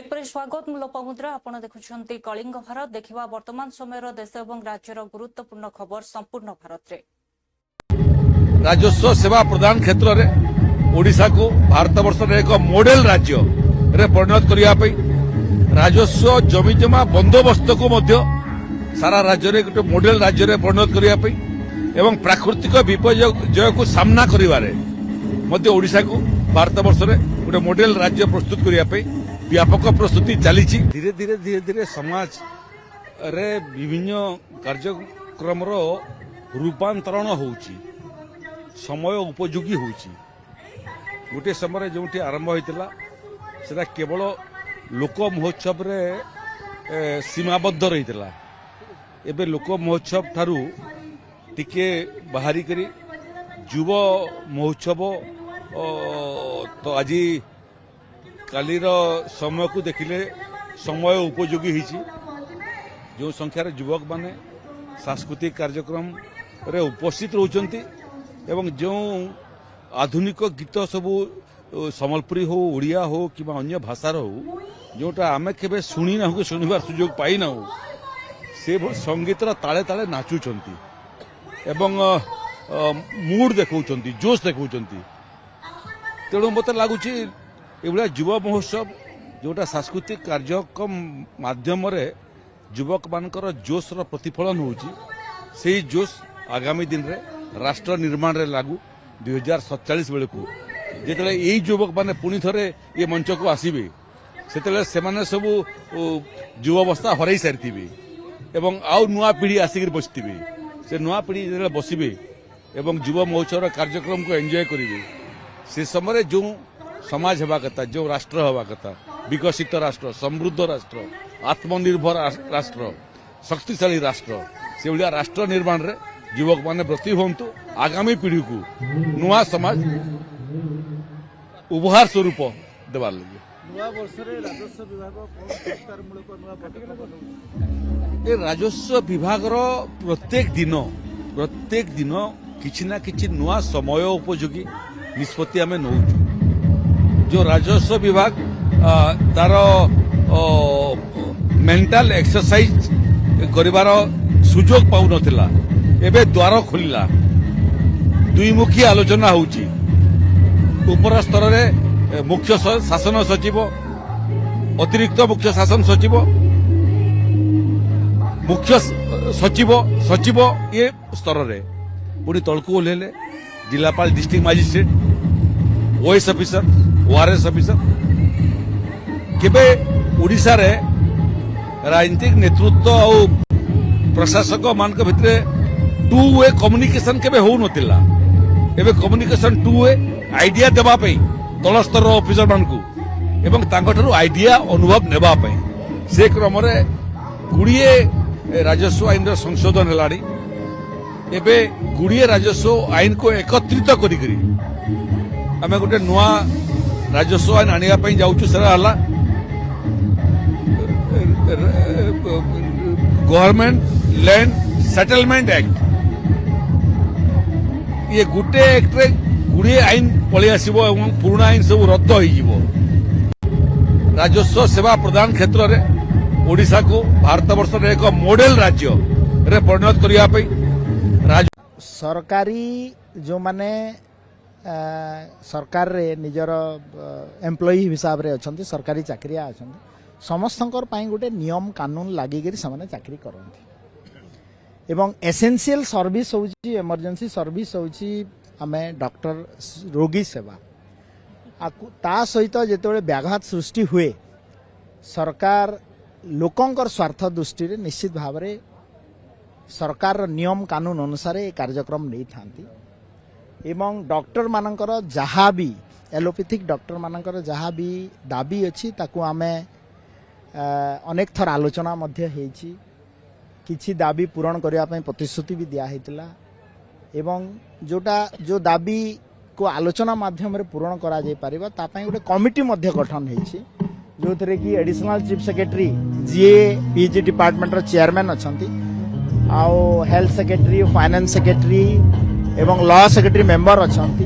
Break पर स्वागत मु लोपामुद्रा आपण देखुछंती कलिंग भारत देखिबा वर्तमान समय देश और राज्यर गुरुत्वपूर्ण खबर संपूर्ण भारत रे। राजस्व सेवा प्रदान क्षेत्र में ओडिशा को भारत वर्ष एक मॉडल राज्य रे परिणत करिया पई राजस्व जमी जमा बंदोबस्त को मध्य सारा राज्य रे गोटे मॉडल राज्य रे परिणत करिया पई एवं प्राकृतिक विपर्यय को सामना करिवारे मध्य ओडिशा को भारत वर्ष रे गोटे मॉडल राज्य प्रस्तुत करिया पई व्यापक प्रस्तुति चली। धीरे धीरे समाज रे विभिन्न कार्यक्रम रूपांतरण होउची समय उपयोगी होउची। गोटे समय जो आरंभ होता सेटा केवल लोक महोत्सव रे सीमाबद्ध रही एबे लोक महोत्सव ठारू टिके बाहरी करी युव महोत्सव तो आज कालीर समय को देखिले समय उपयोगी होती जो संख्यार युवक माने सांस्कृतिक कार्यक्रम रे उपस्थित रहउचंती एवं जो आधुनिक गीत सबू संबलपुरी हो ओडिया हो कि अन्य भाषार हो जोटा आमे केबे शुणी ना हो शुणवार सुजोग पाई ना हो से संगीतर ताले ताले नाचुचंती एवं मूड देखौचंती जोश देखौचंती। तेणु मते लागुची एभलिया युव महोत्सव जोटा सांस्कृतिक कार्यक्रम माध्यम रे युवक मानकर जोश रो प्रतिफलन होउची से जोश आगामी दिन रे राष्ट्र निर्माण रे लागू 2047 बेले को जेतले एई युवक माने पुनी थरे ये मंच को आसीबे सेतले सेमाने सब युवावस्था हरई सारिथिबे एवं आउ नुआ पीढ़ी आसिक बसथिबे से नुआ पीढ़ी जेतले बसिबे एवं युव महोत्सव कार्यक्रम को एंजॉय करिवे से समय जो समाज हवा कथा जो राष्ट्र हवा कथा विकसित राष्ट्र समृद्ध राष्ट्र आत्मनिर्भर राष्ट्र शक्तिशाली राष्ट्र से भाया राष्ट्र निर्माण रे युवक माने ब्रती होंतु आगामी पीढ़ी को नुआ समाज उपहार स्वरूप देवार लगे। राजस्व विभाग प्रत्येक दिन किछि ना किछि नुआ समय उपयोगी निष्पत्ति आमे नौचु। जो राजस्व विभाग तार मेंटल एक्सरसाइज करिवार सुजोग पाउ नथिला एबे द्वार खोलिला दुईमुखी आलोचना होउची ऊपर स्तर रे मुख्य शासन सचिव अतिरिक्त मुख्य शासन सचिव मुख्य सचिव ये स्तर रे पुणी तलकू ओह्लेले जिलापाल district magistrate OS officer ORS officer केबे ओडिशा रे राजनीतिक नेतृत्व और प्रशासक मान भितरे टू वे कम्युनिकेशन केबे हो नथिला एबे कम्युनिकेशन टू वे आइडिया देबा पई तल स्तर ऑफिसर मान को एवं तांकठारु आइडिया अनुभव नेबा पई से क्रम रे गुड़िए राजस्व आईन रो संशोधन हेलाड़ी एबे गुड़िए राजस्व आईन को एकत्रित करी आमे गोटे नुआ राजस्व आईन आनिया पई जाउछु सेरा हला गवर्नमेंट लैंड सेटलमेंट एक्ट ये गोटे एक्ट रे गुड़िए आईन पळि आसीबो एवं पुराना आईन सब रद्द होई जीवो। राजस्व सेवा प्रदान क्षेत्र में ओडिशा को भारत वर्ष रे एक मॉडल राज्य रे परिणत करिया पई सरकारी जो माने सरकार रे निजर एम्प्लॉई हिसाब रे अछंती सरकारी चाकरिया अछंती समस्तंकर पाई गोटे नियम कानून लागी करी समान चाकरी करंती एवं एसेंशियल सर्विस होउची इमरजेंसी सर्विस होउची आमे डॉक्टर रोगी सेवा ता सहित जेतबेले व्याघात सृष्टि हुए सरकार लोकंकर स्वार्थ दृष्टि रे निश्चित भाव रे सरकार नियम कानून अनुसार ये कार्यक्रम नहीं थांती एवं डॉक्टर मानकर जहाँ भी एलोपैथिक डॉक्टर मानकर जहाँ भी दाबी अच्छी ताकू आमे अनेक थर आलोचना मध्य हेची किछि दाबी पूरण करने पे प्रतिश्रुति भी दिया हेतला एवं जोटा जो दाबी को आलोचना माध्यम रे पूरण करा जाय परिबा ता पई गोटे कमिटी मध्य गठन हेची जो थरे कि एडिशनल चीफ सेक्रेटरी जीए पीजी डिपार्टमेंट रो चेयरमैन अछंती आउ हेल्थ सेक्रेटरी फाइनेंस सेक्रेटरी एवं लॉ सेक्रेटरी मेंबर अछंती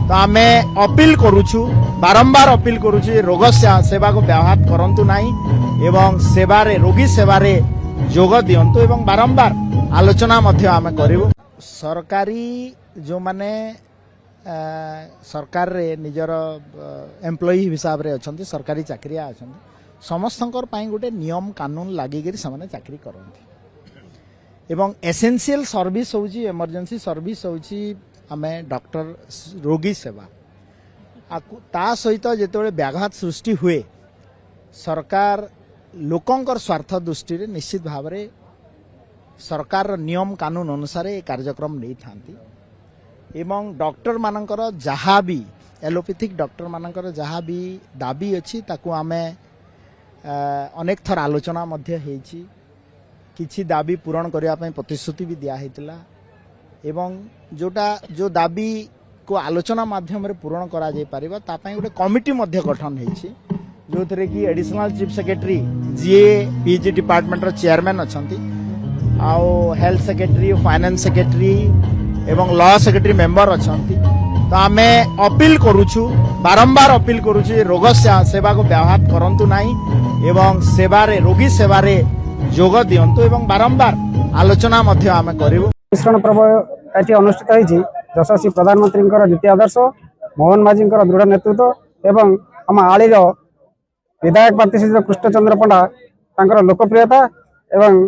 तो आम अपील करुचु बारंबार अपील करुचु रोग सेवा को व्याघात करंतु नाही एवं सेवारे रोगी सेवारे जोग दियंतु एवं बारंबार आलोचना मध्य आम करिवु। सरकारी जो माने सरकार रे निजर एम्प्लॉई हिसाब रे अछंती सरकारी चाकरिया अछंती समस्तंकर पाई गोटे नियम कानून लागी करी समान चाकरी करंती एवं एसेंशियल सर्विस होची इमरजेंसी सर्विस होची आमे डॉक्टर रोगी सेवा ता सहित जेतेबेले व्याघात सृष्टि हुए सरकार लोकंकर स्वार्थ दृष्टि रे निश्चित भाव रे सरकार नियम कानून अनुसार ये कार्यक्रम नहीं थांती एवं डॉक्टर मानकर जहाँ भी एलोपैथिक डॉक्टर मानकर जहाँ भी दाबी अच्छी ताकू आमे अनेक थर आलोचना मध्य हेची किछि दाबी पूरण करने प्रतिश्रुति भी दिया हेतिला एवं जोटा जो दाबी को आलोचना माध्यम रे पूरण करा जाय परिबा ता पई गोटे कमिटी मध्य गठन हेची जो थरे कि एडिशनल चीफ सेक्रेटरी जीए पीजी डिपार्टमेंट रो चेयरमैन अछंती आउ हेल्थ सेक्रेटरी फाइनेंस सेक्रेटरी एवं लॉ सेक्रेटरी मेंबर अछंती तो आमे अपील करूछु बारंबार अपील करूछु रोग सेवा को व्याघात करंतु नाही एवं सेवारे रोगी सेवारे जोग दियंतु एवं बारंबार आलोचना मध्य आमे करिवु। मिश्रण पर्व एटी अनुष्ठित होईछि यशस्वी प्रधानमंत्री नीति आदर्श मोहन माझी दृढ़ नेतृत्व एवं आम आलीर विधायक प्रार्थी श्री कृष्णचंद्र पंडा तांकर लोकप्रियता एवं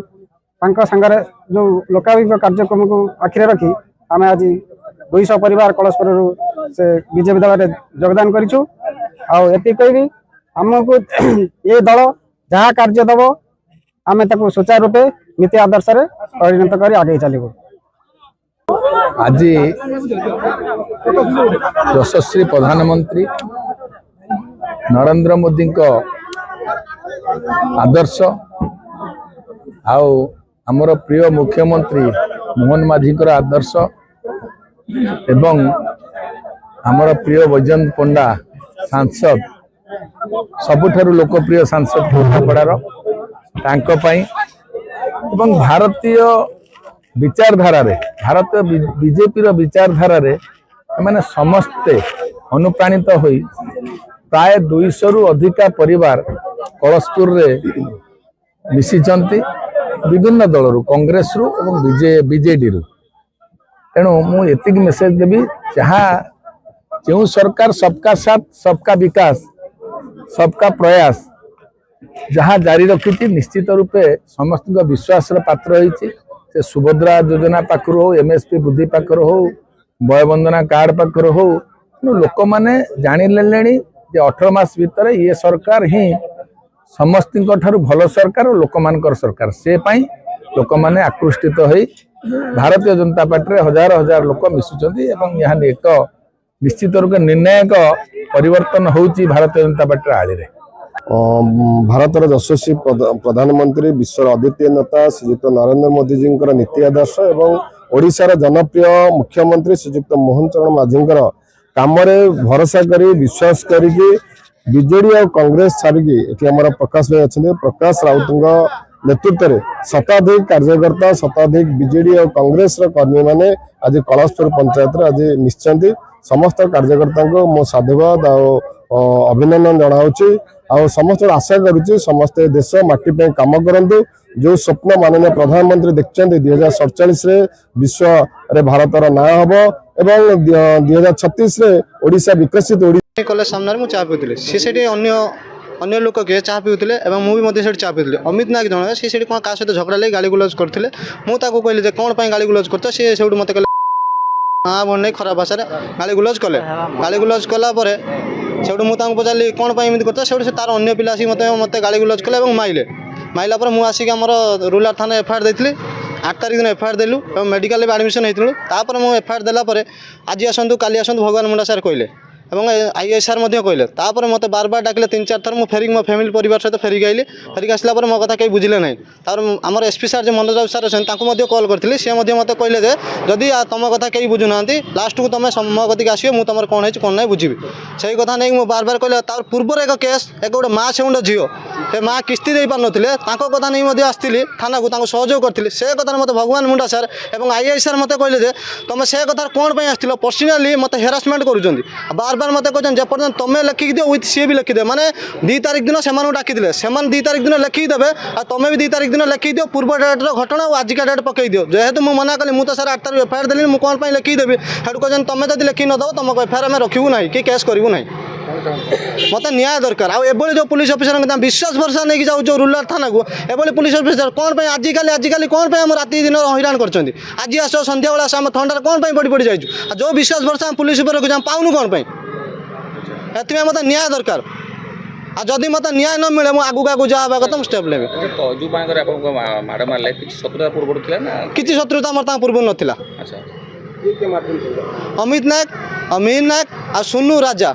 तांका संगरे जो लोकाभिमुख कार्यक्रम को आखिरे रखी आम आज 200 परिवार कलशपुर से बीजेपी दल में योगदान करिछु आती कहबी आमको ये दल जहाँ कार्य दब आम सुचारू रूपे नीति आदर्श रे परिणत कर आगे चलू। आज यशस्वी प्रधानमंत्री नरेंद्र मोदी आदर्श आमर प्रिय मुख्यमंत्री मोहन माझी आदर्श एवं आमर प्रिय वैजयंत पंडा सांसद सबुठारु लोकप्रिय सांसद केन्द्रापड़ार एवं भारतीय विचारधारा रे भारतीय बीजेपी विचारधारा रे माने समस्ते अनुप्राणित होई प्राय 200 रु अधिका परिवार कलशपुर रे मिशिचंती विभिन्न दल रु कांग्रेस रु एवं बीजेडी रु तेणु मु एतिक मेसेज देबी जहाँ जो सरकार सबका साथ सबका विकास सबका प्रयास जहाँ जारी रखी निश्चित रूपे समस्त विश्वास पात्र होती से सुभद्रा योजना पाखर हो एमएसपी वृद्धि पाखर हो वयवंदना कार्ड पाखर हो लोक मैंने जाणिले 18 मास भितर ये सरकार ही समस्त भल सरकार और लोक मानकर सरकार से लोक मैंने आकृष्टित हो भारतीय जनता पार्टी हजार हजार लोक मिशुचंती एवं यहाँ एक निश्चित रूप निर्णायक परिवर्तन होची भारतीय जनता पार्टी आड़ी रे। भारतर यशस्वी प्रधानमंत्री विश्वर अद्वितीय नेता श्रीयुक्त नरेंद्र मोदी जी नीति आदर्श एवं ओडिशार जनप्रिय मुख्यमंत्री श्रीयुक्त मोहन चरण माझी काम भरोसा करी विश्वास करी बीजेडी और कांग्रेस छाड़िकी आम प्रकाश भाई अच्छा प्रकाश राउत नेतृत्व में शताधिक कार्यकर्ता शताधिक बीजेडी और कांग्रेस कर्मी मैंने आज कलशपुर पंचायत आज मिशिंट समस्त कार्यकर्ता को मो साधुवाद अभिनंदन जनाऊँगी आ समस्त आशा करुच्ची समस्ते देश माटी पे काम करंतु जो स्वप्न माननीय प्रधानमंत्री देखते 2047 विश्व रे भारतर ना हम एवं 2036 ओडिशा विकसित कॉलेज सामने मुझे चा पीते सी अन्य लोक किए चा पीते मुझे चा पीते अमित नायक जन सी कौन क्या सहित झगड़ा लगे गाली गुलज करते मुझे कहली कौन गाली गुलज कर सी से मत हाँ बोल नहीं खराब भाषा गाली गुलज कले गाली गुलज कलापर से मुझे पचारि कौन एमती करता से तार अन्न पिला आसिक मत गाली गुलज कले माइले माइला मुझे आसिक आम रूराल थाना एफआईआर देती 8 तारिख दिन एफआईआर देलु और मेडिकल में एडमिशन होती तापर मुझे एफआईआर देलापर आज आसतु काली आसतु भगवान मुंडा सार कहले और आईएएस सार कहले तापर मत बार बार डाकिले 3-4 थर मुझे फेरिक मो फैमिली परिवार सहित फेरिक आइली फेरिक आसला मो कथा कहीं बुझिले ना आमर एसपी सार जो मनोज सार अच्छे कॉल करती सी मत कहले जदि तुम कथा कहीं बुझुना लास्ट को तुम मो कतिक आसो मुझे तुम कौन ना बुझी से कथा नहीं मुझे बार बार कहले पूर्व एक केस एक गोटे माँ से झील ସେ ମା କିସ୍ତି ଦେଇପାରୁନଥିଲେ ତାଙ୍କ କଥା ନେଇ ମଧ୍ୟ ଆସିଥିଲି ଥାନାକୁ ତାଙ୍କୁ ସହଯୋଗ କରିଥିଲି ସେ କଥାରେ ମୋତେ ଭଗବାନ ମୁଣ୍ଡା ସାର୍ ଏବଂ ଆଇଆଇ ସାର୍ ମୋତେ କହିଲେ ଯେ ତୁମେ ସେ କଥାରେ କ'ଣ ପାଇଁ ଆସିଥିଲ ପର୍ସନାଲି ମୋତେ ହେରାସମେଣ୍ଟ କରୁଛନ୍ତି ବାର ବାର ମୋତେ କହିଛନ୍ତି ଯେପର୍ଯ୍ୟନ୍ତ ତୁମେ ଲେଖିକି ଦିଅ ୱିଥ୍ ସିଏ ବି ଲେଖିଦେବେ ମାନେ 2 ତାରିଖ ଦିନ ସେମାନଙ୍କୁ ଡାକିଥିଲେ ସେମାନେ 2 ତାରିଖ ଦିନ ଲେଖିକି ଦେବେ ଆଉ ତୁମେ ବି 2 ତାରିଖ ଦିନ ଲେଖିକି ଦିଅ ପୂର୍ବ ଡେଟ୍ର ଘଟଣା ଆଉ ଆଜିକା ଡେଟ୍ ପକାଇ ଦିଅ ଯେହେତୁ ମୁଁ ମନା କଲି ମୁଁ ତ ସାର୍ 8 ତାରିଖ ଏଫଆଇଆର୍ ଦେଲିନି ମୁଁ କ'ଣ ପାଇଁ ଲେଖିକି ଦେବି ସେଠୁ କହିଛନ୍ତି ତୁମେ ଯଦି ଲେଖିକି ନ ଦେବ ତୁମକୁ ଏଫଆଇଆର୍ ଆମେ ରଖିବୁ ନାହିଁ କି କେସ୍ କରିବୁ ନାହିଁ ମୋତେ ନ୍ୟାୟ ଦରକାର ଆଉ ଏଭଳି ଯେଉଁ ପୁଲିସ ଅଫିସରଙ୍କ ବିଶ୍ୱାସ ଭରସା ନେଇକି ଯାଉ ଯେଉଁ ରୁରାଲ ଥାନାକୁ ଏଭଳି ପୁଲିସ ଅଫିସର କ'ଣ ପାଇଁ ଆଜିକାଲି କ'ଣ ପାଇଁ ଆମ ରାତି ଦିନ ହଇରାଣ କରିଛନ୍ତି ଆଜି ଆସ ସନ୍ଧ୍ୟାବେଳେ ଆସ ଆମ ଥଣ୍ଡାରେ କ'ଣ ପାଇଁ ପଡ଼ି ଯାଇଛୁ ଆଉ ଯେଉଁ ବିଶ୍ୱାସ ଭରସା ଆମ ପୁଲିସ ଉପରେ ରଖୁଛୁ ଆମେ ପାଉନୁ କ'ଣ ପାଇଁ ଏଥିପାଇଁ ମୋତେ ନ୍ୟାୟ ଦରକାର ଆଉ ଯଦି ମୋତେ ନ୍ୟାୟ ନ ମିଳେ ମୁଁ ଆଗକୁ ଯାହା ହେବା କଥା ମୁଁ ଷ୍ଟେପ୍ ନେବି ମାଡ଼ ମାରିଲେ କିଛି ଶତ୍ରୁତା ପୂର୍ବରୁ ଥିଲା ନା କିଛି ଶତ୍ରୁତା ମୋର ତାଙ୍କ ପୂର୍ବରୁ ନଥିଲା ଆଚ୍ଛା ଅମିତ ନାୟକ ଅମିନ ନାୟକ ଆଉ ସୁନୁ ରାଜା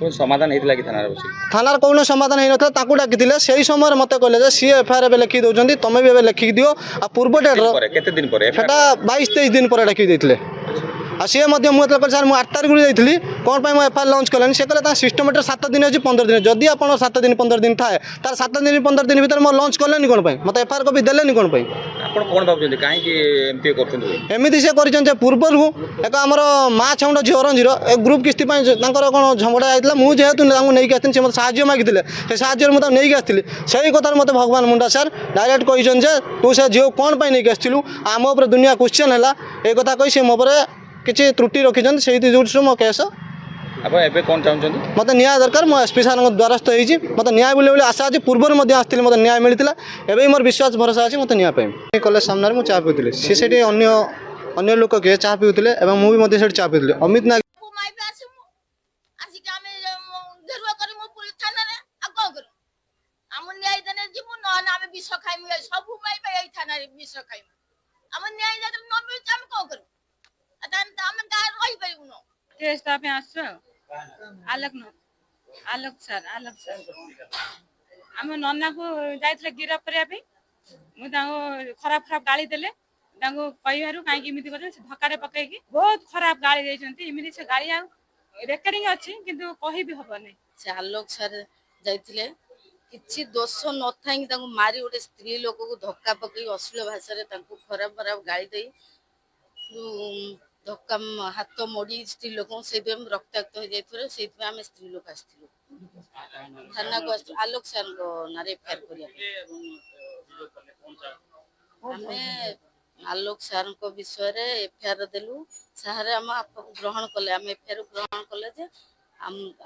ସମାଧାନ ହେଇଥିଲା କି ଥାନାରେ ବସି ଥାନାର କୌଣସି ସମାଧାନ ହେଇନଥିଲା ତାଙ୍କୁ ଡାକିଥିଲେ ସେଇ ସମୟରେ ମୋତେ କହିଲେ ଯେ ସିଏ ଏଫଆଇଆର୍ ଏବେ ଲେଖିକି ଦେଉଛନ୍ତି ତୁମେ ବି ଏବେ ଲେଖିକି ଦିଅ ଆଉ ପୂର୍ବ ଡେଟ୍ର କେତେ ଦିନ ପରେ ସେଟା 22-23 ଦିନ ପରେ ଡାକିକି ଦେଇଥିଲେ ଆଉ ସିଏ ମଧ୍ୟ ମୁଁ ଯେତେବେଳେ କହିଲି ସାର୍ ମୁଁ 8 ତାରିଖରୁ ଯାଇଥିଲି କ'ଣ ପାଇଁ ମୁଁ ଏଫଆଇଆର୍ ଲଞ୍ଚ କଲେନି ସେ କହିଲେ ତାଙ୍କ ସିଷ୍ଟମେଟିକ୍ 7 ଦିନ ଅଛି 15 ଦିନ ଯଦି ଆପଣ 7 ଦିନ 15 ଦିନ ଥାଏ ତାର 7 ଦିନ 15 ଦିନ ଭିତରେ ମୁଁ ଲଞ୍ଚ କଲେନି କ'ଣ ପାଇଁ ମୋତେ ଏଫଆଇଆର୍ କପି ଦେଲେନି କ'ଣ ପାଇଁ ଆପଣ କ'ଣ ଭାବୁଛନ୍ତି କାହିଁକି ଏମିତି କରୁଛନ୍ତି ଏମିତି ସେ କରିଛନ୍ତି ଯେ ପୂର୍ବରୁ ଏକ ଆମର ମା ଛାଉଣ୍ଡ ଝିଅ ଅରଞ୍ଜିର ଏ ଗ୍ରୁପ୍ କିସ୍ତି ପାଇଁ ତାଙ୍କର କ'ଣ ଝଗଡ଼ା ଯାଇଥିଲା ମୁଁ ଯେହେତୁ ତାଙ୍କୁ ନେଇକି ଆସିଥିଲି ସେ ମୋତେ ସାହାଯ୍ୟ ମାଗିଥିଲେ ସେ ସାହାଯ୍ୟରେ ମୁଁ ତାଙ୍କୁ ନେଇକି ଆସିଥିଲି ସେଇ କଥାରେ ମୋତେ ଭଗବାନ ମୁଣ୍ଡା ସାର୍ ଡାଇରେକ୍ଟ କହିଛନ୍ତି ଯେ ତୁ ସେ ଝିଅକୁ କ'ଣ ପାଇଁ ନେଇକି ଆସିଥିଲୁ ଆମ ଉପରେ ଦୁନିଆ କ୍ୱେଶ୍ଚନ୍ ହେଲା ଏ କଥା କହି ସେ ମୋ ଉପରେ କିଛି ତ୍ରୁଟି ରଖିଛନ୍ତି ସେଇ ଯୋଗୁଁ ମୋ କେସ୍ ଆପଣ ଏବେ କ'ଣ ଚାହୁଁଛନ୍ତି ମୋତେ ନ୍ୟାୟ ଦରକାର ମୁଁ ଏସ୍ପି ସାର୍ଙ୍କ ଦ୍ୱାରସ୍ଥ ହେଇଛି ମୋତେ ନ୍ୟାୟ ବୋଲି ଆଶା ଅଛି ପୂର୍ବରୁ ମଧ୍ୟ ଆସିଥିଲି ମୋତେ ନ୍ୟାୟ ମିଳିଥିଲା ଏବେ ମୋର ବିଶ୍ୱାସ ଭରସା ଅଛି ମୋତେ ନ୍ୟାୟ ପାଇବି କଲେଜ ସାମ୍ନାରେ ମୁଁ ଚା ପିଉଥିଲି ସେ ସେଠି ଅନ୍ୟ ଲୋକ କିଏ ଚା ପିଉଥିଲେ ଏବଂ ମୁଁ ବି ମଧ୍ୟ ସେଠି ଚା ପିଉଥିଲି ଅମିତ ନାୟକ आलोक सर आम नना को जाइए गिरफ करने खराब खराब गाड़ी देले कहू कहीं धक्का पकई बहुत खराब गाड़ी देती से गाड़ी रेकर्डिंग अच्छी किंतु कही भी हबनी से आलोक सर जाइए किसी दोष न था मारी गोटे स्त्री लोक को धक्का पकई अश्लील भाषा खराब खराब गाड़ी दे धक्का हाथ मोड़ी स्त्री लोक से रक्ताक्त हो जाए से आम स्त्री लोक आसलु थाना को आलोक सर ना एफआईआर करें आलोक सर विषय एफआईआर देलु सारे आम ग्रहण कले आम एफआईआर ग्रहण कले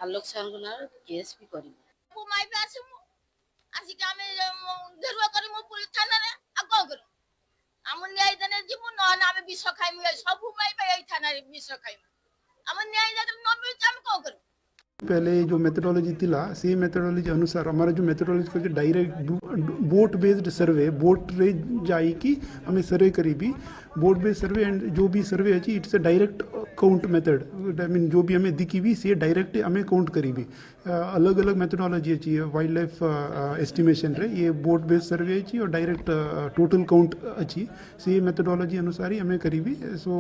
आलोक सर ना केस भी कर पहले जो मेथडोलॉजी थिला से मेथडोलॉजी अनुसार हमारा जो मेथडोलॉजी को डायरेक्ट बोट बेस्ड सर्वे बोट रे जाई कि हमें सर्वे करीबी बोट बेस्ड सर्वे एंड जो भी सर्वे अच्छी it's a direct count method I mean जो भी हमें दिखी भी सी डायरेक्ट हमें काउंट करीबी अलग अलग मेथडोलॉजी अच्छी वाइल्ड लाइफ एस्टिमेशन रे ये बोट बेस्ड सर्वे अच्छी और डायरेक्ट टोटल काउंट अच्छी से मेथडोलॉजी अनुसार ही हमें करीबी सो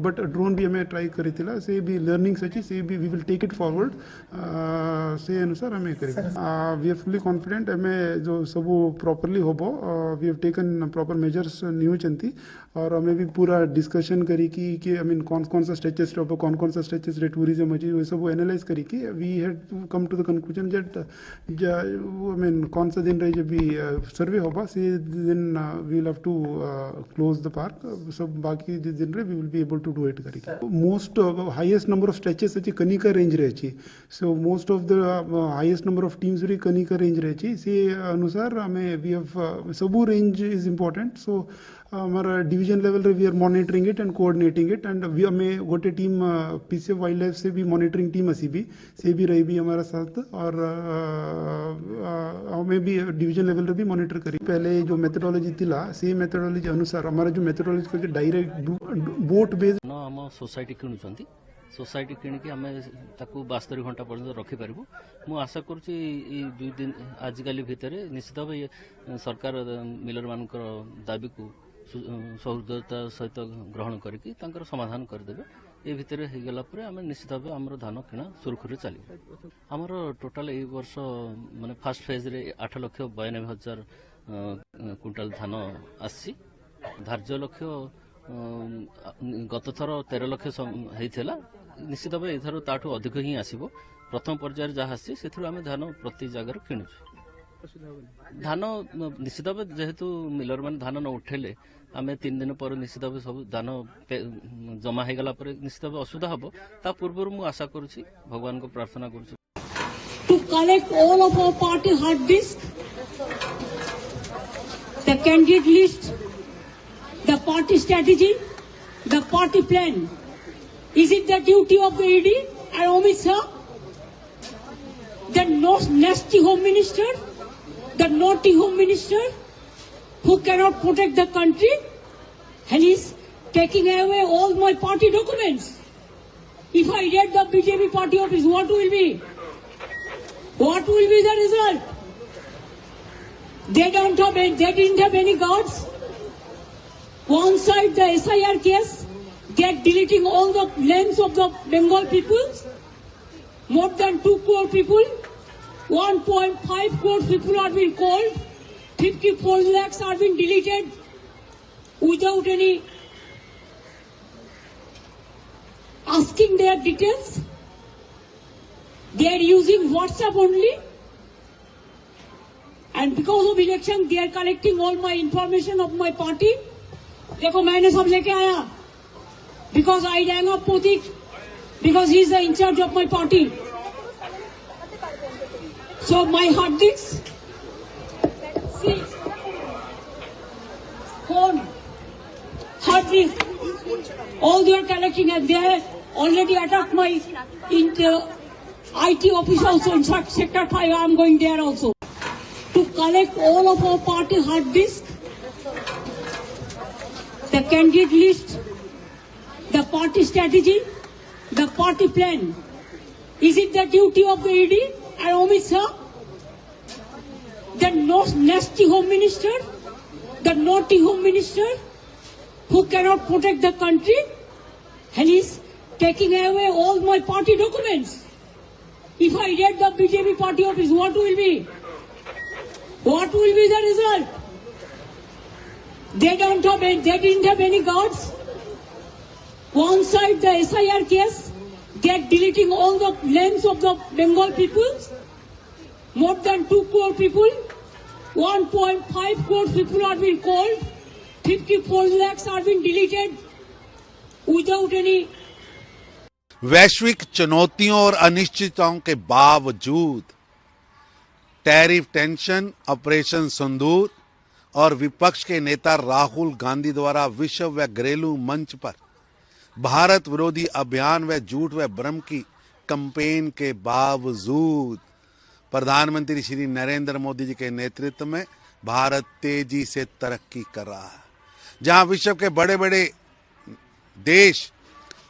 बट ड्रोन भी हमें ट्राई करी थिला से भी लर्निंग्स अच्छी से भी we will take it forward से अनुसार हमें करीबी वी आर फुली कॉन्फिडेंट हमें जो सब प्रॉपरली होबो we have taken proper measures न्यू चंती और हमें भी पूरा डिस्कशन करी कि आई मीन कौन सा स्ट्रेचेस रे कौन सा स्ट्रेचेस रे टूरिज्म अच्छी वो सब एनालाइज करी कि we had come to the conclusion that I mean कौन सा दिन रहे जब भी सर्वे होगा से दिन we will have to close the park सब बाकी दिन रे we will be able to do it करी most highest number of stretches अच्छी कनिका रेंज रे अच्छी so most of the highest number of teams रे कनिका रेंज रे अच्छी से अनुसार हमें वी हैव सबू रेंज इज इम्पोर्टेंट सो हमारा डिवीजन लेवल रे we are monitoring it and coordinating it and we हमें गोटे टीम पीसीएफ वाइल्ड लाइफ से भी मॉनिटरिंग टीम असी भी से भी रही भी हमारा साथ और हमें भी डिवीजन लेवल रे भी मॉनिटर करी पहले जो मेथडोलॉजी थिला से मेथडोलॉजी अनुसार हमारा जो मेथडोलॉजी को डायरेक्ट बोट बेस्ड हम सोसाइटी किणुचंती सोसाइटी किणिकी आम 72 घंटा पर्यंत रखिपारू मु आशा करुँची 2 दिन आजिकल भितर निश्चित भाव सरकार मिलर मानकर दाबी को सहृदयता सहित ग्रहण करके समाधान करदे ए भितर होगला आम निश्चित भाव आम धान किणा सुरखुरी चलो आमर टोटाल ए वर्ष माने फास्ट फेज रे 8,92,000 क्विंटाल धान आसी धार्य लक्ष्य गत थर 13 लाख होता निश्चित भाव एथर ताठू अधिक ही आसो प्रथम पर्यायर जहाँ आसी से आम धान प्रति जगार किणुचु धान निश्चित भाव जेहेतु मिलर मैंने धान न उठेले आम 3 दिन पर निश्चित भाव सब धान जमा हो गला निश्चित भाव असुविधा हम ता पूर्व मु आशा करुच्ची भगवान को प्रार्थना करुच्ची to collect all of our party hard disk, the candidate list, the party strategy, the party plan. Is it the duty of the ED and Amit Shah, the nasty home minister, the naughty home minister, who cannot protect the country, and is taking away all my party documents? If I get the BJP party office, what will be? What will be the result? They didn't have any guards. One side the SIR case, they are deleting all the names of the Bengal people. More than 2 crore people, 1.5 crore people are being called. 54 lakhs are being deleted without any asking their details. They are using WhatsApp only, and because of election, they are collecting all my information of my party. देखो मैंने सब लेके आया, because I rang up Potik, because he is the in charge of my party. So my hard disk, see, phone, hard disk, all they are collecting, and they have already attacked my IT office also. In fact, Sector 5, I am going there also to collect all of our party hard disk, the candidate list, the party strategy, the party plan. Is it the duty of the ED and Amit Shah, the nasty home minister, the naughty home minister, who cannot protect the country, and is taking away all my party documents? If I get the BJP party office, what will be? What will be the result? They didn't have any guards. One side the SIR case, they are deleting all the names of the Bengal people. More than 2 crore people, 1.5 crore people are being called. 54 lakhs are being deleted without any वैश्विक चुनौतियों और अनिश्चितताओं के बावजूद tariff tension, operation सिंदूर और विपक्ष के नेता राहुल गांधी द्वारा विश्व व घरेलू मंच पर भारत विरोधी अभियान व झूठ व भ्रम की कैंपेन के बावजूद प्रधानमंत्री श्री नरेंद्र मोदी जी के नेतृत्व में भारत तेजी से तरक्की कर रहा है। जहां विश्व के बड़े बड़े देश,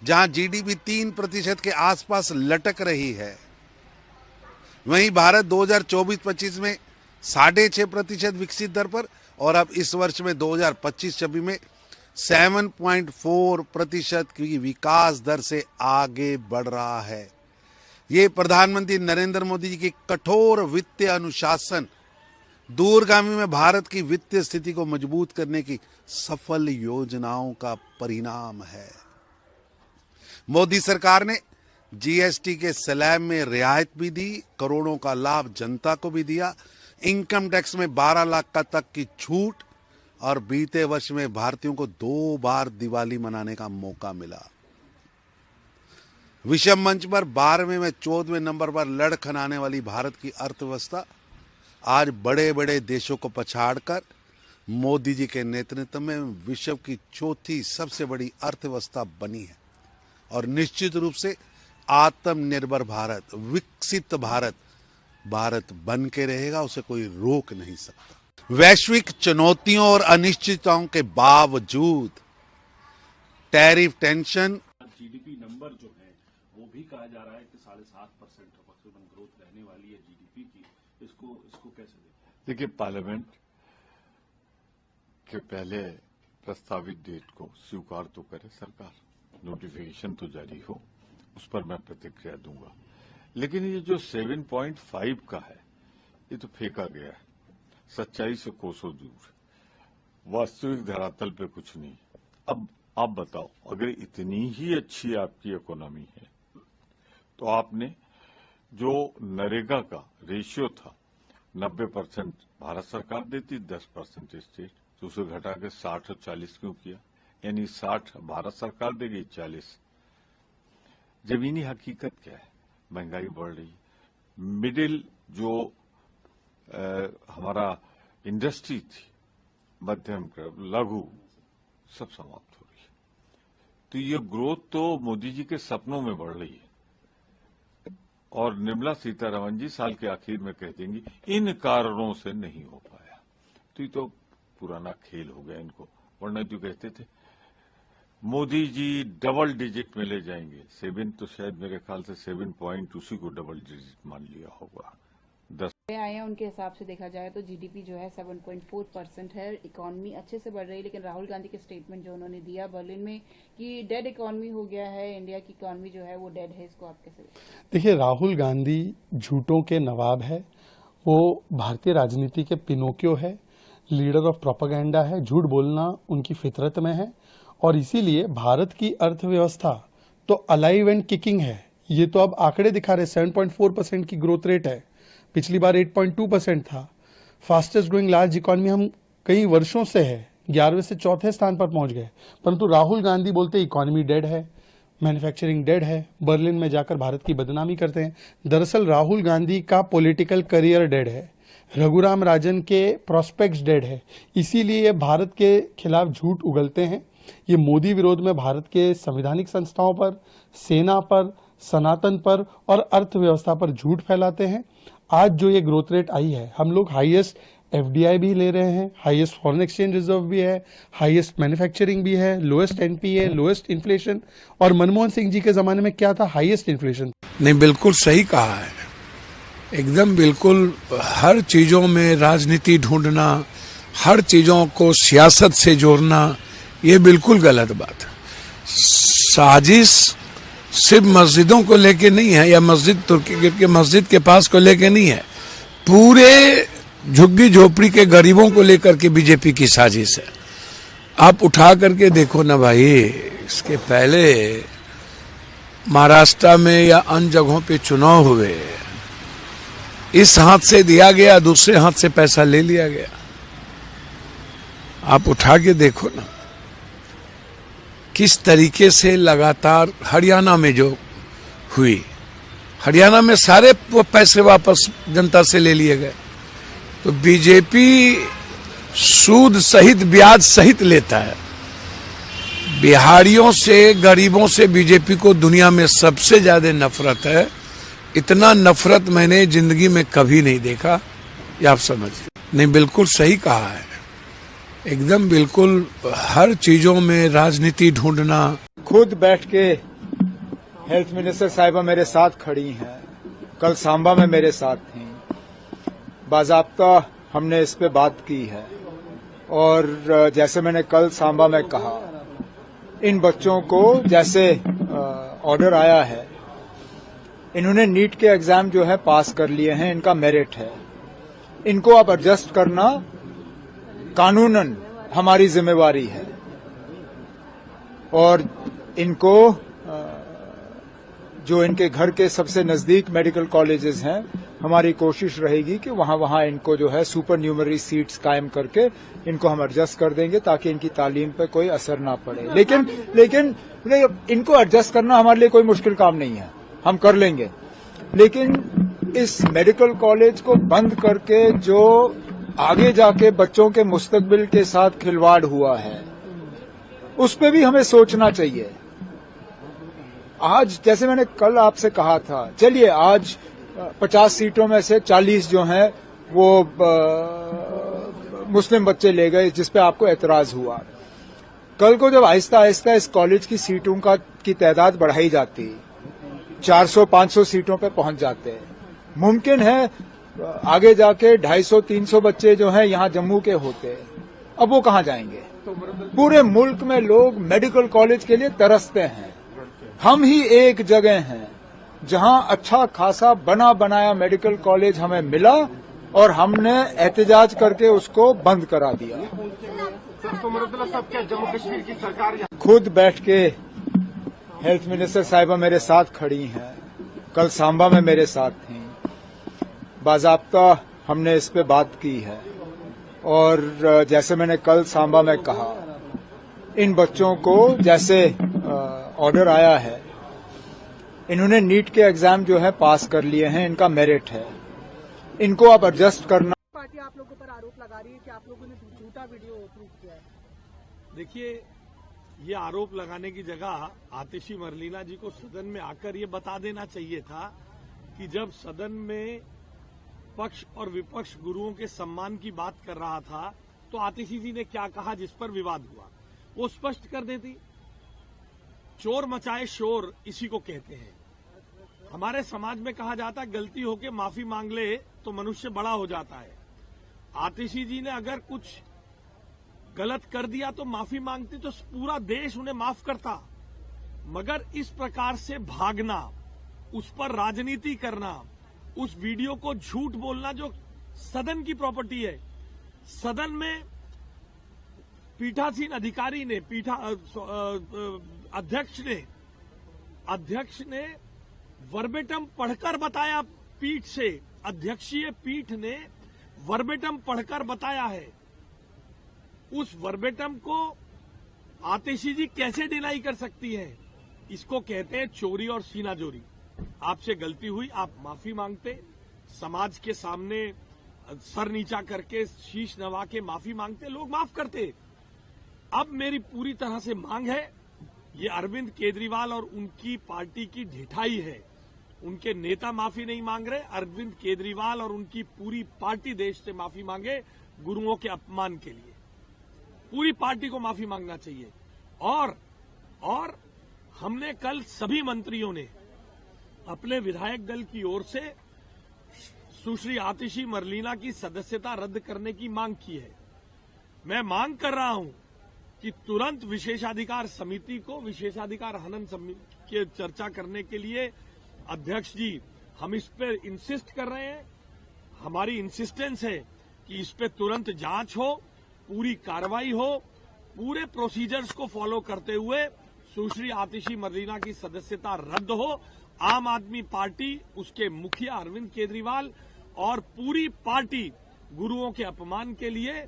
जहां जीडीपी 3% के आसपास लटक रही है, वहीं भारत 2024-25 में 6.5% विकसित दर पर और अब इस वर्ष में 2025-26 में 7.4% की विकास दर से आगे बढ़ रहा है। ये प्रधानमंत्री नरेंद्र मोदी जी की कठोर वित्तीय अनुशासन दूरगामी में भारत की वित्तीय स्थिति को मजबूत करने की सफल योजनाओं का परिणाम है। मोदी सरकार ने जीएसटी के स्लैब में रियायत भी दी, करोड़ों का लाभ जनता को भी दिया, इनकम टैक्स में 12 लाख तक की छूट और बीते वर्ष में भारतीयों को 2 बार दिवाली मनाने का मौका मिला। विश्व मंच पर 12वें में 14वें नंबर पर लड़खड़ाने वाली भारत की अर्थव्यवस्था आज बड़े बड़े देशों को पछाड़कर मोदी जी के नेतृत्व में विश्व की चौथी सबसे बड़ी अर्थव्यवस्था बनी है और निश्चित रूप से आत्मनिर्भर भारत, विकसित भारत बन के रहेगा, उसे कोई रोक नहीं सकता। वैश्विक चुनौतियों और अनिश्चितताओं के बावजूद टैरिफ टेंशन, जीडीपी नंबर जो है वो भी कहा जा रहा है कि 7.5% तकरीबन ग्रोथ रहने वाली है जीडीपी की। इसको कैसे देखिए, पार्लियामेंट के पहले प्रस्तावित डेट को स्वीकार तो करे सरकार, नोटिफिकेशन तो जारी हो, उस पर मैं प्रतिक्रिया दूंगा। लेकिन ये जो 7.5 का है, ये तो फेंका गया है, सच्चाई से कोसों दूर, वास्तविक धरातल पे कुछ नहीं। अब आप बताओ, अगर इतनी ही अच्छी आपकी इकोनॉमी है तो आपने जो नरेगा का रेशियो था 90% भारत सरकार देती, 10% स्टेट, तो उसे घटा के 60 और 40 क्यों किया? यानी 60 भारत सरकार देगी, 40। जमीनी हकीकत क्या है? महंगाई बढ़ रही है, मिडिल जो हमारा इंडस्ट्री थी, मध्यम लघु, सब समाप्त हो रही है। तो ये ग्रोथ तो मोदी जी के सपनों में बढ़ रही है। और निर्मला सीतारमण जी साल के आखिर में कह देंगी इन कारणों से नहीं हो पाया। तो ये तो पुराना खेल हो गया इनको, वरना जो कहते थे मोदी जी डबल डिजिट में ले जाएंगे, 7 तो शायद मेरे ख्याल से 7 पॉइंट उसी को डबल डिजिट मान लिया होगा। 10 आए हैं उनके हिसाब से देखा जाए तो जीडीपी जो है 7.4% है, इकोनॉमी अच्छे से बढ़ रही है। लेकिन राहुल गांधी के स्टेटमेंट जो उन्होंने दिया बर्लिन में कि डेड इकोनॉमी हो गया है, इंडिया की इकोनॉमी जो है वो डेड है, इसको आप कैसे देखिए? राहुल गांधी झूठों के नवाब है, वो भारतीय राजनीति के पिनोकियो है, लीडर ऑफ प्रोपेगेंडा है, झूठ बोलना उनकी फितरत में है। और इसीलिए भारत की अर्थव्यवस्था तो अलाइव एंड किकिंग है। ये तो अब आंकड़े दिखा रहे, 7.4% की ग्रोथ रेट है, पिछली बार 8.2% था। फास्टेस्ट ग्रोइंग लार्ज इकोनॉमी हम कई वर्षों से है, 11वें से 4थे स्थान पर पहुंच गए। परंतु राहुल गांधी बोलते इकोनॉमी डेड है, मैन्युफैक्चरिंग डेड है, बर्लिन में जाकर भारत की बदनामी करते हैं। दरअसल राहुल गांधी का पॉलिटिकल करियर डेड है, रघुराम राजन के प्रोस्पेक्ट्स डेड है। इसीलिए भारत के खिलाफ झूठ उगलते हैं। ये मोदी विरोध में भारत के संवैधानिक संस्थाओं पर, सेना पर, सनातन पर और अर्थव्यवस्था पर झूठ फैलाते हैं। आज जो ये ग्रोथ रेट आई है, हम लोग हाईएस्ट एफडीआई भी ले रहे हैं, हाईएस्ट फॉरेन एक्सचेंज रिजर्व भी है, हाईएस्ट मैन्युफैक्चरिंग भी है, लोएस्ट एनपीए, लोएस्ट इन्फ्लेशन। और मनमोहन सिंह जी के जमाने में क्या था? Highest inflation. नहीं, बिल्कुल सही कहा है, एकदम बिल्कुल। हर चीजों में राजनीति ढूंढना, हर चीजों को सियासत से जोड़ना, ये बिल्कुल गलत बात है। साजिश सिर्फ मस्जिदों को लेके नहीं है, या मस्जिद तुर्की के मस्जिद के पास को लेके नहीं है, पूरे झुग्गी झोपड़ी के गरीबों को लेकर के बीजेपी की साजिश है। आप उठा करके देखो ना भाई, इसके पहले महाराष्ट्र में या अन्य जगहों पे चुनाव हुए, इस हाथ से दिया गया, दूसरे हाथ से पैसा ले लिया गया। आप उठा के देखो ना किस तरीके से लगातार हरियाणा में जो हुई, हरियाणा में सारे पैसे वापस जनता से ले लिए गए। तो बीजेपी सूद सहित ब्याज सहित लेता है। बिहारियों से, गरीबों से बीजेपी को दुनिया में सबसे ज्यादा नफरत है। इतना नफरत मैंने जिंदगी में कभी नहीं देखा, ये आप समझिए। नहीं, बिल्कुल सही कहा है, एकदम बिल्कुल। हर चीजों में राजनीति ढूंढना। खुद बैठ के हेल्थ मिनिस्टर साहिबा मेरे साथ खड़ी हैं, कल सांबा में मेरे साथ थी, बाजाब्ता हमने इस पे बात की है। और जैसे मैंने कल सांबा में कहा, इन बच्चों को जैसे ऑर्डर आया है, इन्होंने नीट के एग्जाम जो है पास कर लिए हैं, इनका मेरिट है, इनको अब एडजस्ट करना कानूनन हमारी जिम्मेवारी है। और इनको जो इनके घर के सबसे नजदीक मेडिकल कॉलेजेस हैं, हमारी कोशिश रहेगी कि वहां इनको जो है सुपर न्यूमरी सीट्स कायम करके इनको हम एडजस्ट कर देंगे, ताकि इनकी तालीम पे कोई असर ना पड़े। लेकिन इनको एडजस्ट करना हमारे लिए कोई मुश्किल काम नहीं है, हम कर लेंगे। लेकिन इस मेडिकल कॉलेज को बंद करके जो आगे जाके बच्चों के मुस्तकबिल के साथ खिलवाड़ हुआ है, उस पे भी हमें सोचना चाहिए। आज जैसे मैंने कल आपसे कहा था, चलिए आज 50 सीटों में से 40 जो हैं वो मुस्लिम बच्चे ले गए, जिस पे आपको एतराज हुआ। कल को जब आहिस्ता आहिस्ता इस कॉलेज की सीटों की तादाद बढ़ाई जाती, 400-500 सीटों पे पहुंच जाते, मुमकिन है आगे जाके 250-300 बच्चे जो हैं यहाँ जम्मू के होते, अब वो कहाँ जाएंगे? पूरे मुल्क में लोग मेडिकल कॉलेज के लिए तरसते हैं। हम ही एक जगह हैं जहां अच्छा खासा बना बनाया मेडिकल कॉलेज हमें मिला और हमने एहतजाज करके उसको बंद करा दिया। जम्मू कश्मीर की सरकार खुद बैठ के हेल्थ मिनिस्टर साहिबा मेरे साथ खड़ी हैं, कल सांबा में मेरे साथ थी, बाजाब्ता हमने इस पे बात की है। और जैसे मैंने कल सांबा में कहा, इन बच्चों को जैसे ऑर्डर आया है, इन्होंने नीट के एग्जाम जो है पास कर लिए हैं, इनका मेरिट है, इनको आप एडजस्ट करना। पार्टी आप लोगों पर आरोप लगा रही है कि आप लोगों ने झूठा वीडियो अपलोड किया है। देखिए, ये आरोप लगाने की जगह आतिशी मरलीना जी को सदन में आकर ये बता देना चाहिए था कि जब सदन में पक्ष और विपक्ष गुरुओं के सम्मान की बात कर रहा था तो आतिशी जी ने क्या कहा जिस पर विवाद हुआ, वो स्पष्ट कर देती। चोर मचाए शोर इसी को कहते हैं। हमारे समाज में कहा जाता है गलती होके माफी मांग ले तो मनुष्य बड़ा हो जाता है। आतिशी जी ने अगर कुछ गलत कर दिया तो माफी मांगती तो पूरा देश उन्हें माफ करता, मगर इस प्रकार से भागना, उस पर राजनीति करना, उस वीडियो को झूठ बोलना जो सदन की प्रॉपर्टी है, सदन में पीठासीन अधिकारी ने अध्यक्ष ने वर्बेटम पढ़कर बताया, पीठ से अध्यक्षीय पीठ ने वर्बेटम पढ़कर बताया है। उस वर्बेटम को आतिशी जी कैसे डिनाई कर सकती हैं? इसको कहते हैं चोरी और सीनाजोरी। आपसे गलती हुई, आप माफी मांगते, समाज के सामने सर नीचा करके शीश नवा के माफी मांगते, लोग माफ करते। अब मेरी पूरी तरह से मांग है, ये अरविंद केजरीवाल और उनकी पार्टी की ढिठाई है। उनके नेता माफी नहीं मांग रहे, अरविंद केजरीवाल और उनकी पूरी पार्टी देश से माफी मांगे गुरुओं के अपमान के लिए। पूरी पार्टी को माफी मांगना चाहिए। और हमने कल सभी मंत्रियों ने अपने विधायक दल की ओर से सुश्री आतिशी मरलीना की सदस्यता रद्द करने की मांग की है। मैं मांग कर रहा हूं कि तुरंत विशेषाधिकार समिति को विशेषाधिकार हनन के चर्चा करने के लिए अध्यक्ष जी, हम इस पर इंसिस्ट कर रहे हैं। हमारी इंसिस्टेंस है कि इस पर तुरंत जांच हो, पूरी कार्रवाई हो, पूरे प्रोसीजर्स को फॉलो करते हुए सुश्री आतिशी मरलीना की सदस्यता रद्द हो। आम आदमी पार्टी, उसके मुखिया अरविंद केजरीवाल और पूरी पार्टी गुरुओं के अपमान के लिए,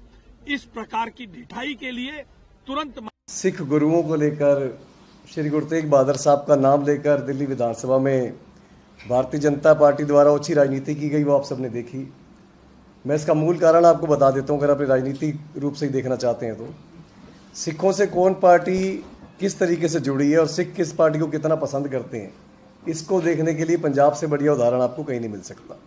इस प्रकार की ढिठाई के लिए तुरंत। सिख गुरुओं को लेकर श्री गुरु तेग बहादुर साहब का नाम लेकर दिल्ली विधानसभा में भारतीय जनता पार्टी द्वारा ओछी राजनीति की गई, वो आप सबने देखी। मैं इसका मूल कारण आपको बता देता हूं, अगर आप राजनीतिक रूप से ही देखना चाहते हैं तो। सिखों से कौन पार्टी किस तरीके से जुड़ी है और सिख किस पार्टी को कितना पसंद करते हैं, इसको देखने के लिए पंजाब से बढ़िया उदाहरण आपको कहीं नहीं मिल सकता।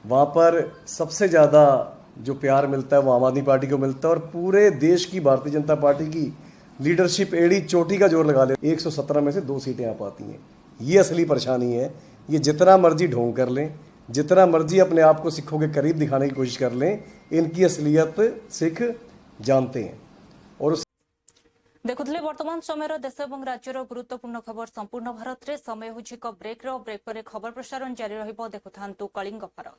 वहाँ पर सबसे ज़्यादा जो प्यार मिलता है वो आम आदमी पार्टी को मिलता है, और पूरे देश की भारतीय जनता पार्टी की लीडरशिप एड़ी चोटी का जोर लगा ले, 117 में से 2 सीटें आ पाती हैं। ये असली परेशानी है। ये जितना मर्जी ढोंग कर लें, जितना मर्जी अपने आप को सिखों के करीब दिखाने की कोशिश कर लें, इनकी असलियत सिख जानते हैं। और देखुले वर्तमान समय देश और राज्यर गुरुत्वपूर्ण खबर संपूर्ण भारत में। समय हो ब्रेक पर खबर प्रसारण जारी रहिबो। देखुथांतु कलिंग भारत।